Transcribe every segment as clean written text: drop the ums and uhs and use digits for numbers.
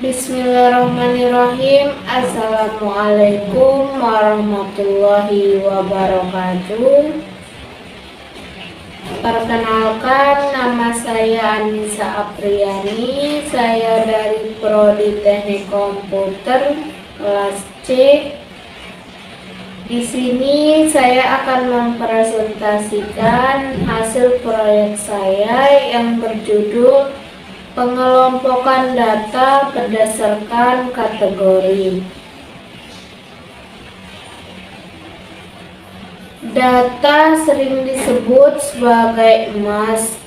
Bismillahirrahmanirrahim. Assalamualaikum warahmatullahi wabarakatuh. Perkenalkan, nama saya Anissa Apriani. Saya dari Prodi Teknik Komputer kelas C. Di sini saya akan mempresentasikan hasil proyek saya yang berjudul pengelompokan data berdasarkan kategori. Data sering disebut sebagai emas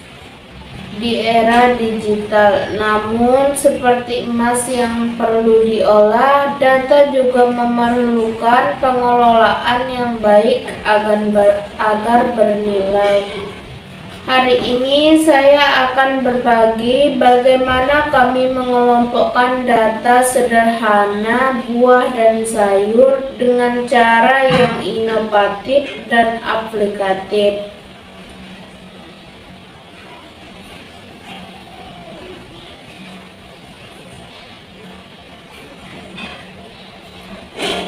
di era digital. Namun, seperti emas yang perlu diolah, data juga memerlukan pengelolaan yang baik agar bernilai. Hari ini saya akan berbagi bagaimana kami mengelompokkan data sederhana buah dan sayur dengan cara yang inovatif dan aplikatif.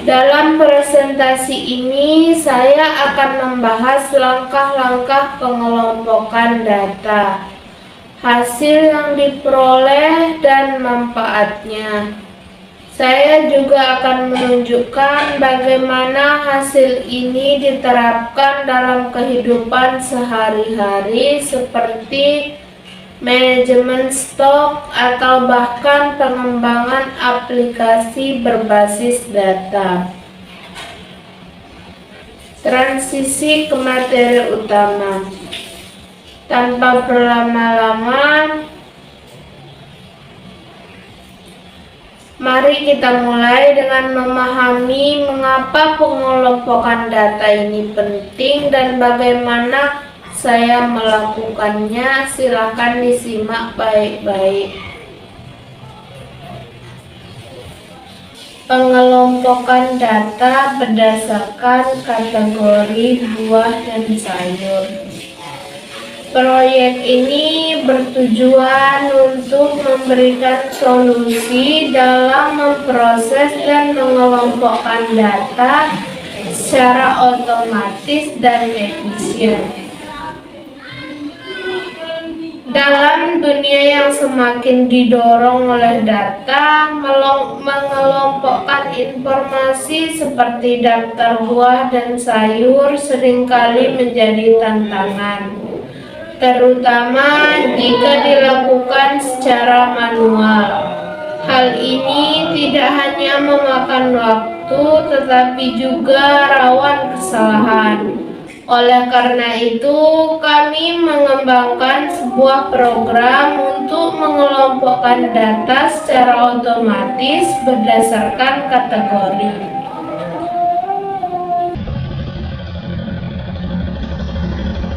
Dalam presentasi ini, saya akan membahas langkah-langkah pengelompokan data, hasil yang diperoleh, dan manfaatnya. Saya juga akan menunjukkan bagaimana hasil ini diterapkan dalam kehidupan sehari-hari seperti manajemen stok atau bahkan pengembangan aplikasi berbasis data. Transisi ke materi utama. Tanpa berlama-lama, mari kita mulai dengan memahami mengapa pengelompokan data ini penting dan bagaimana saya melakukannya. Silakan disimak baik-baik. Pengelompokan data berdasarkan kategori buah dan sayur. Proyek ini bertujuan untuk memberikan solusi dalam memproses dan mengelompokkan data secara otomatis dan efisien. Dalam dunia yang semakin didorong oleh data, mengelompokkan informasi seperti daftar buah dan sayur seringkali menjadi tantangan, terutama jika dilakukan secara manual. Hal ini tidak hanya memakan waktu, tetapi juga rawan kesalahan. Oleh karena itu, kami mengembangkan sebuah program untuk mengelompokkan data secara otomatis berdasarkan kategori.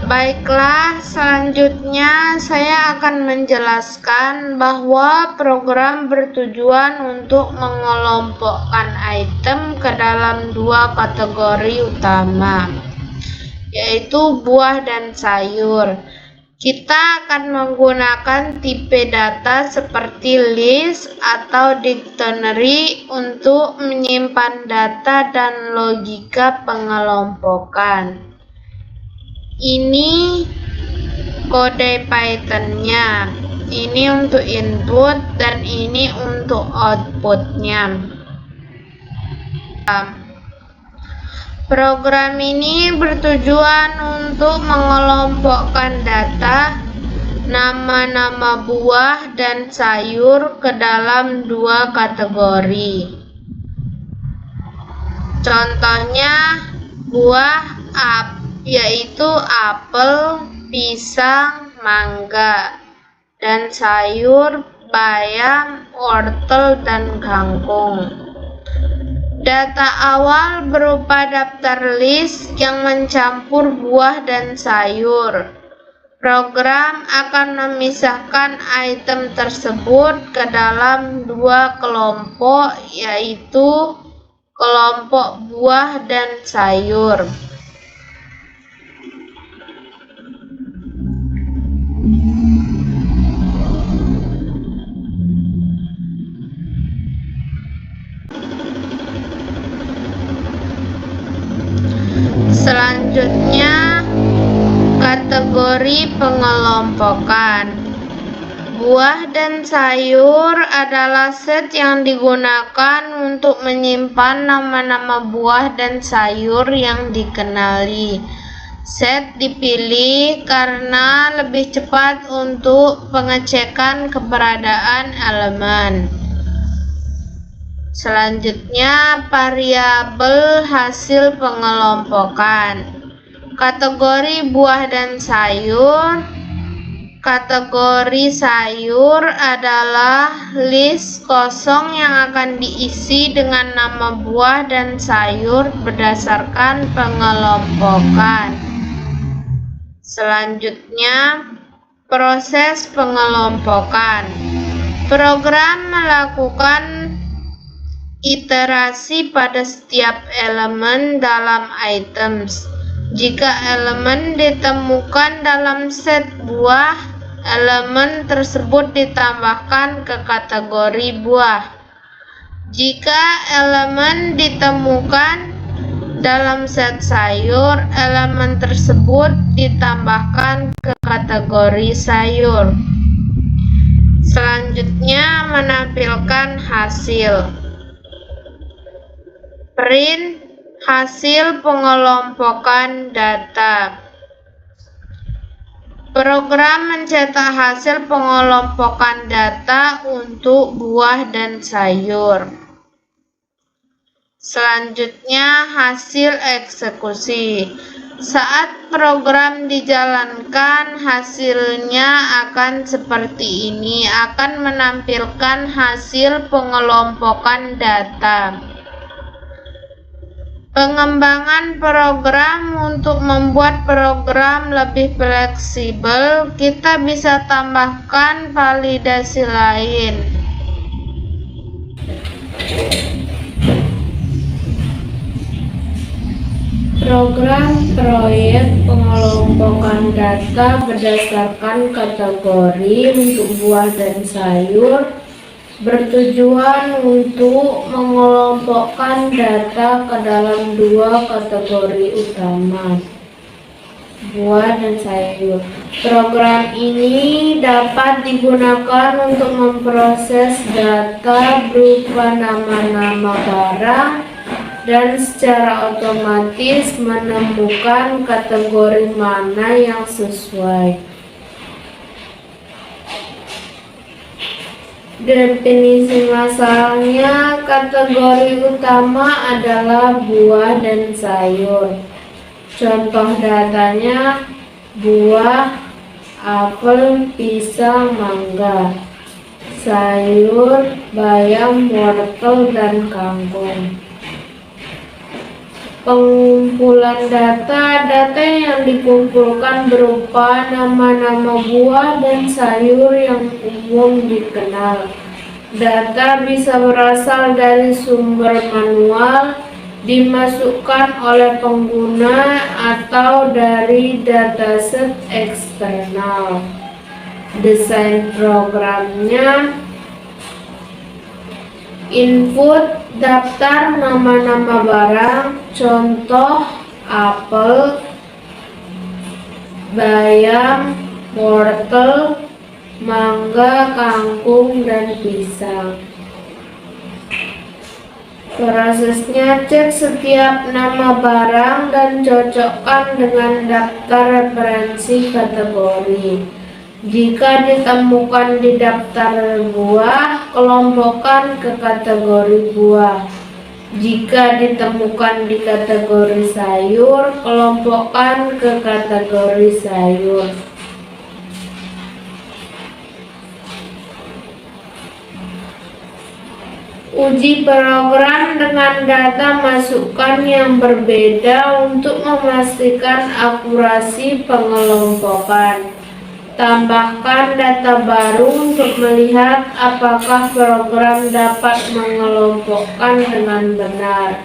Baiklah, selanjutnya saya akan menjelaskan bahwa program bertujuan untuk mengelompokkan item ke dalam dua kategori utama, yaitu buah dan sayur. Kita akan menggunakan tipe data seperti list atau dictionary untuk menyimpan data dan logika pengelompokan. Ini kode Python-nya. Ini untuk input dan ini untuk output-nya. Program ini bertujuan untuk mengelompokkan data nama-nama buah dan sayur ke dalam dua kategori. Contohnya buah yaitu apel, pisang, mangga, dan sayur bayam, wortel, dan kangkung. Data awal berupa daftar list yang mencampur buah dan sayur. Program akan memisahkan item tersebut ke dalam dua kelompok, yaitu kelompok buah dan sayur. Kategori pengelompokan. Buah dan sayur adalah set yang digunakan untuk menyimpan nama-nama buah dan sayur yang dikenali. Set dipilih karena lebih cepat untuk pengecekan keberadaan elemen. Selanjutnya, variabel hasil pengelompokan. Kategori buah dan sayur. Kategori sayur adalah list kosong yang akan diisi dengan nama buah dan sayur berdasarkan pengelompokan. Selanjutnya, proses pengelompokan. Program melakukan iterasi pada setiap elemen dalam items. Jika elemen ditemukan dalam set buah, elemen tersebut ditambahkan ke kategori buah. Jika elemen ditemukan dalam set sayur, elemen tersebut ditambahkan ke kategori sayur. Selanjutnya, menampilkan hasil. Print hasil pengelompokan data. Program mencetak hasil pengelompokan data untuk buah dan sayur. Selanjutnya, hasil eksekusi. Saat program dijalankan, hasilnya akan seperti ini, akan menampilkan hasil pengelompokan data. Pengembangan program. Untuk membuat program lebih fleksibel, kita bisa tambahkan validasi lain. Program proyek pengelompokan data berdasarkan kategori untuk buah dan sayur bertujuan untuk mengelompokkan data ke dalam dua kategori utama, buah dan sayur. Program ini dapat digunakan untuk memproses data berupa nama-nama barang dan secara otomatis menemukan kategori mana yang sesuai. Definisi masalahnya, kategori utama adalah buah dan sayur. Contoh datanya buah, apel, pisang, mangga. Sayur, bayam, wortel, dan kangkung. Pengumpulan data yang dikumpulkan berupa nama-nama buah dan sayur yang umum dikenal. Data bisa berasal dari sumber manual, dimasukkan oleh pengguna, atau dari dataset eksternal. Desain programnya: input daftar nama-nama barang, contoh apel, bayam, wortel, mangga, kangkung, dan pisang. Prosesnya, cek setiap nama barang dan cocokkan dengan daftar referensi kategori. Jika ditemukan di daftar buah, kelompokkan ke kategori buah. Jika ditemukan di kategori sayur, kelompokkan ke kategori sayur. Uji program dengan data masukan yang berbeda untuk memastikan akurasi pengelompokan. Tambahkan data baru untuk melihat apakah program dapat mengelompokkan dengan benar.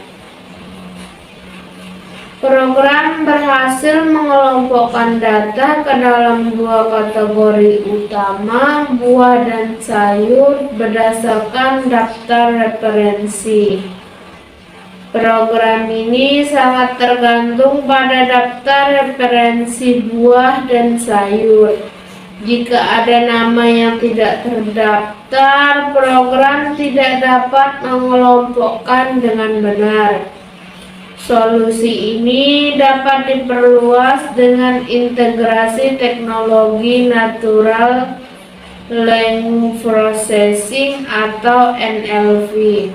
Program berhasil mengelompokkan data ke dalam dua kategori utama, buah dan sayur, berdasarkan daftar referensi. Program ini sangat tergantung pada daftar referensi buah dan sayur. Jika ada nama yang tidak terdaftar, program tidak dapat mengelompokkan dengan benar. Solusi ini dapat diperluas dengan integrasi teknologi Natural Language Processing atau NLP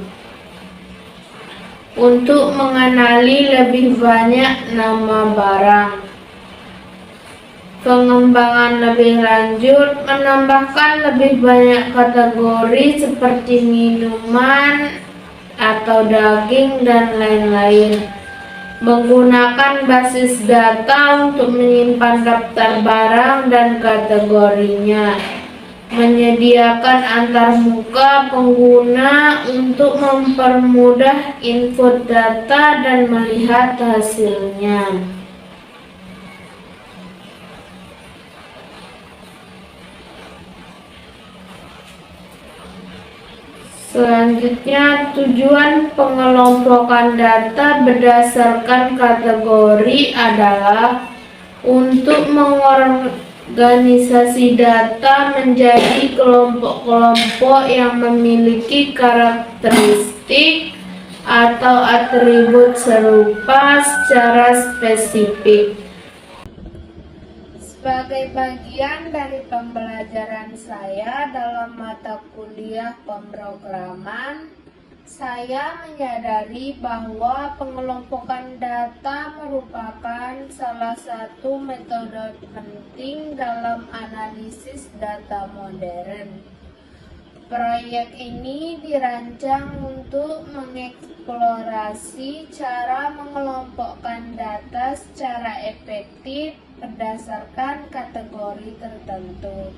untuk mengenali lebih banyak nama barang. Pengembangan lebih lanjut menambahkan lebih banyak kategori seperti minuman atau daging dan lain-lain. Menggunakan basis data untuk menyimpan daftar barang dan kategorinya. Menyediakan antarmuka pengguna untuk mempermudah input data dan melihat hasilnya. Selanjutnya, tujuan pengelompokan data berdasarkan kategori adalah untuk mengorganisasi data menjadi kelompok-kelompok yang memiliki karakteristik atau atribut serupa secara spesifik. Sebagai bagian dari pembelajaran saya dalam mata kuliah pemrograman, saya menyadari bahwa pengelompokan data merupakan salah satu metode penting dalam analisis data modern. Proyek ini dirancang untuk mengeksplorasi cara mengelompokkan data secara efektif berdasarkan kategori tertentu,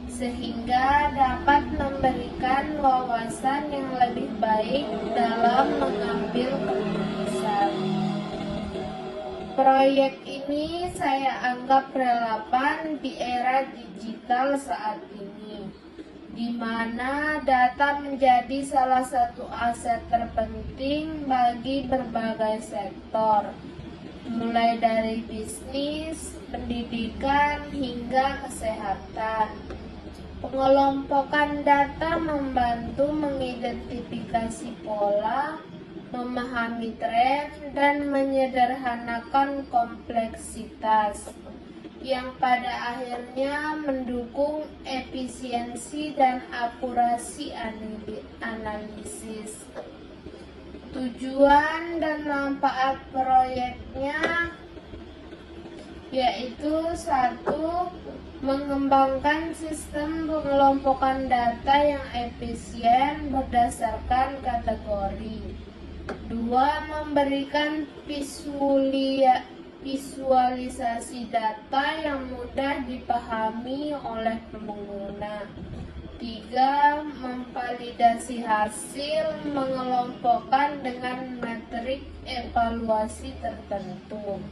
sehingga dapat memberikan wawasan yang lebih baik dalam mengambil keputusan. Proyek ini saya anggap relevan di era digital saat ini, di mana data menjadi salah satu aset terpenting bagi berbagai sektor, mulai dari bisnis, pendidikan, hingga kesehatan. Pengelompokan data membantu mengidentifikasi pola, memahami tren, dan menyederhanakan kompleksitas, yang pada akhirnya mendukung efisiensi dan akurasi analisis. Tujuan dan manfaat proyeknya yaitu: 1. Mengembangkan sistem pengelompokan data yang efisien berdasarkan kategori. 2. Memberikan visualisasi data yang mudah dipahami oleh pengguna. 3. Memvalidasi hasil mengelompokkan dengan metrik evaluasi tertentu.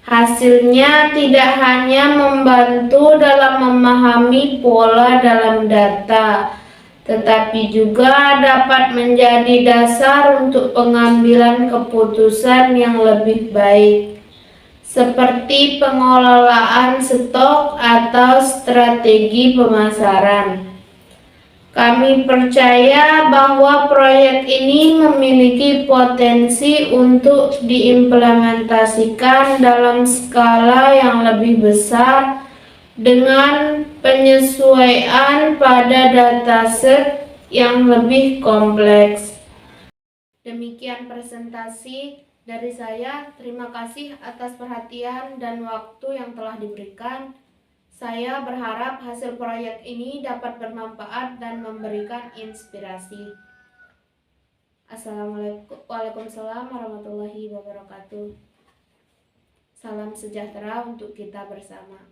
Hasilnya tidak hanya membantu dalam memahami pola dalam data, tetapi juga dapat menjadi dasar untuk pengambilan keputusan yang lebih baik, seperti pengelolaan stok atau strategi pemasaran. Kami percaya bahwa proyek ini memiliki potensi untuk diimplementasikan dalam skala yang lebih besar dengan penyesuaian pada dataset yang lebih kompleks. Demikian presentasi dari saya. Terima kasih atas perhatian dan waktu yang telah diberikan. Saya berharap hasil proyek ini dapat bermanfaat dan memberikan inspirasi. Waalaikumsalam warahmatullahi wabarakatuh. Salam sejahtera untuk kita bersama.